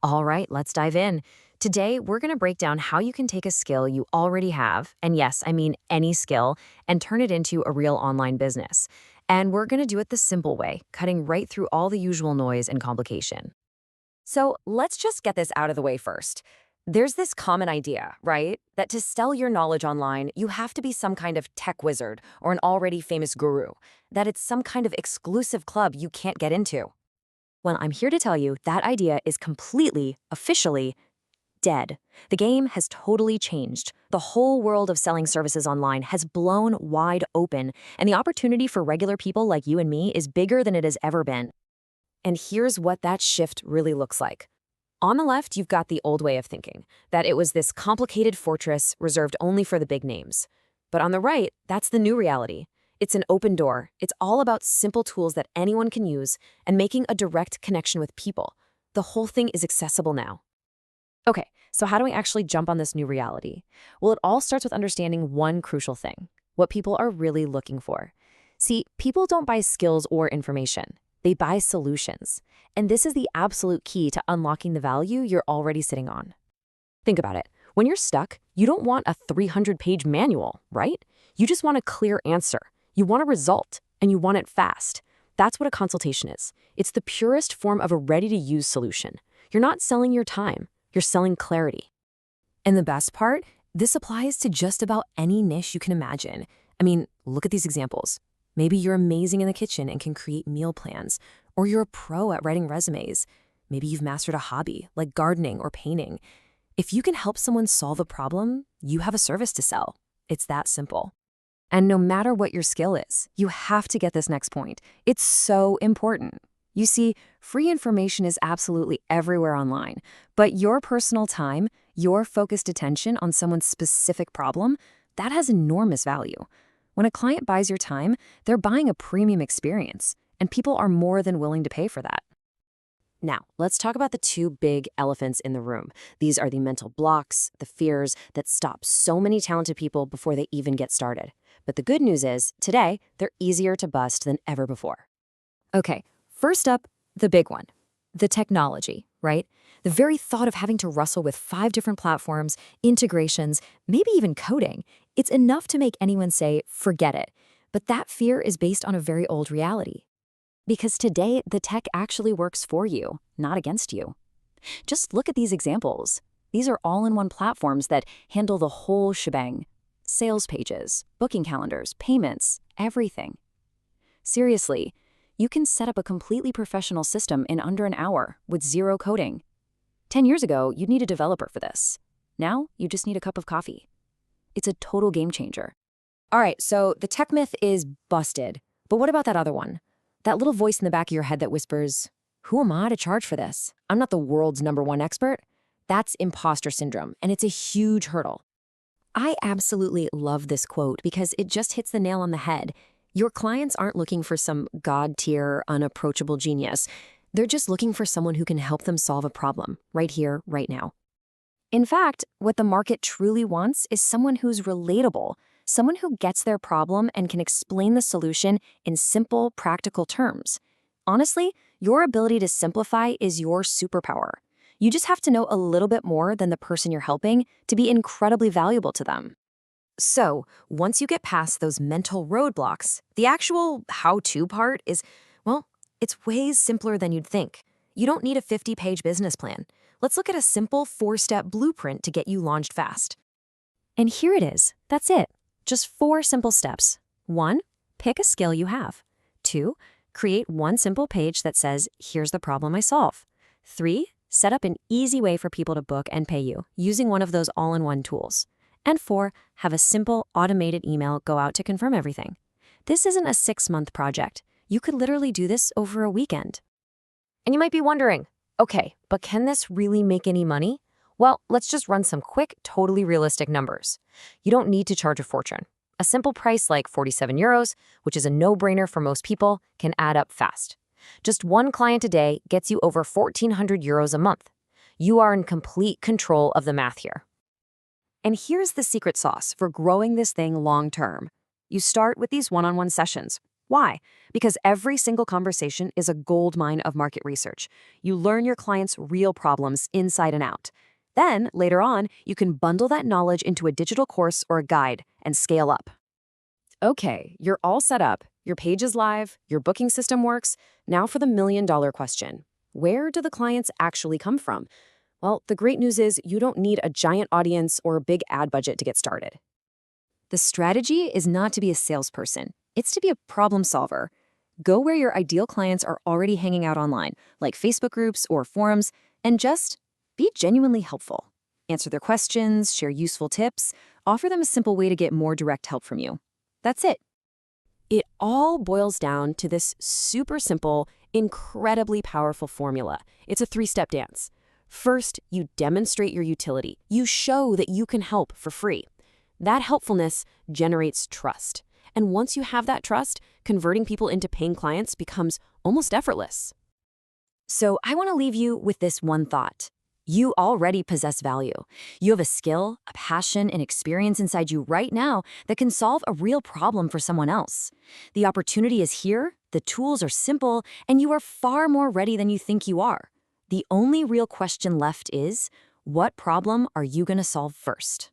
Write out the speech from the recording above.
All right, let's dive in. Today, we're going to break down how you can take a skill you already have, and yes, I mean any skill, and turn it into a real online business. And we're going to do it the simple way, cutting right through all the usual noise and complication. So let's just get this out of the way first. There's this common idea, right? That to sell your knowledge online, you have to be some kind of tech wizard or an already famous guru, that it's some kind of exclusive club you can't get into. Well, I'm here to tell you that idea is completely, officially, dead. The game has totally changed. The whole world of selling services online has blown wide open, and the opportunity for regular people like you and me is bigger than it has ever been. And here's what that shift really looks like. On the left, you've got the old way of thinking, that it was this complicated fortress reserved only for the big names. But on the right, that's the new reality. It's an open door. It's all about simple tools that anyone can use and making a direct connection with people. The whole thing is accessible now. Okay, so how do we actually jump on this new reality? Well, it all starts with understanding one crucial thing, what people are really looking for. See, people don't buy skills or information. They buy solutions. And this is the absolute key to unlocking the value you're already sitting on. Think about it. When you're stuck, you don't want a 300-page manual, right? You just want a clear answer. You want a result, and you want it fast. That's what a consultation is. It's the purest form of a ready-to-use solution. You're not selling your time. You're selling clarity. And the best part, this applies to just about any niche you can imagine. I mean, look at these examples. Maybe you're amazing in the kitchen and can create meal plans, or you're a pro at writing resumes. Maybe you've mastered a hobby, like gardening or painting. If you can help someone solve a problem, you have a service to sell. It's that simple. And no matter what your skill is, you have to get this next point. It's so important. You see, free information is absolutely everywhere online, but your personal time, your focused attention on someone's specific problem, that has enormous value. When a client buys your time, they're buying a premium experience, and people are more than willing to pay for that. Now, let's talk about the two big elephants in the room. These are the mental blocks, the fears that stop so many talented people before they even get started. But the good news is, today, they're easier to bust than ever before. Okay, first up, the big one. The technology, right? The very thought of having to wrestle with 5 different platforms, integrations, maybe even coding, it's enough to make anyone say, forget it. But that fear is based on a very old reality. Because today, the tech actually works for you, not against you. Just look at these examples. These are all-in-one platforms that handle the whole shebang. Sales pages, booking calendars, payments, everything. Seriously, you can set up a completely professional system in under an hour with zero coding. 10 years ago, you'd need a developer for this. Now, you just need a cup of coffee. It's a total game changer. All right, so the tech myth is busted. But what about that other one? That little voice in the back of your head that whispers, who am I to charge for this? I'm not the world's #1 expert. That's imposter syndrome, and it's a huge hurdle. I absolutely love this quote because it just hits the nail on the head. Your clients aren't looking for some god-tier, unapproachable genius. They're just looking for someone who can help them solve a problem, right here, right now. In fact, what the market truly wants is someone who's relatable, someone who gets their problem and can explain the solution in simple, practical terms. Honestly, your ability to simplify is your superpower. You just have to know a little bit more than the person you're helping to be incredibly valuable to them. So, once you get past those mental roadblocks, the actual how-to part is, well, it's way simpler than you'd think. You don't need a 50-page business plan. Let's look at a simple 4-step blueprint to get you launched fast. And here it is. That's it. Just 4 simple steps. 1, pick a skill you have. 2, create one simple page that says, here's the problem I solve. 3, set up an easy way for people to book and pay you using one of those all-in-one tools. And 4, have a simple automated email go out to confirm everything. This isn't a 6-month project. You could literally do this over a weekend. And you might be wondering, okay, but can this really make any money? Well, let's just run some quick, totally realistic numbers. You don't need to charge a fortune. A simple price like 47 euros, which is a no-brainer for most people, can add up fast. Just one client a day gets you over 1,400 euros a month. You are in complete control of the math here. And here's the secret sauce for growing this thing long-term. You start with these one-on-one sessions. Why? Because every single conversation is a gold mine of market research. You learn your client's real problems inside and out. Then, later on, you can bundle that knowledge into a digital course or a guide and scale up. Okay, you're all set up. Your page is live, your booking system works. Now for the million-dollar question. Where do the clients actually come from? Well, the great news is you don't need a giant audience or a big ad budget to get started. The strategy is not to be a salesperson. It's to be a problem solver. Go where your ideal clients are already hanging out online, like Facebook groups or forums, and just be genuinely helpful. Answer their questions, share useful tips, offer them a simple way to get more direct help from you. That's it. It all boils down to this super simple, incredibly powerful formula. It's a three-step dance. First, you demonstrate your utility. You show that you can help for free. That helpfulness generates trust. And once you have that trust, converting people into paying clients becomes almost effortless. So I want to leave you with this one thought. You already possess value. You have a skill, a passion, and experience inside you right now that can solve a real problem for someone else. The opportunity is here, the tools are simple, and you are far more ready than you think you are. The only real question left is, what problem are you going to solve first?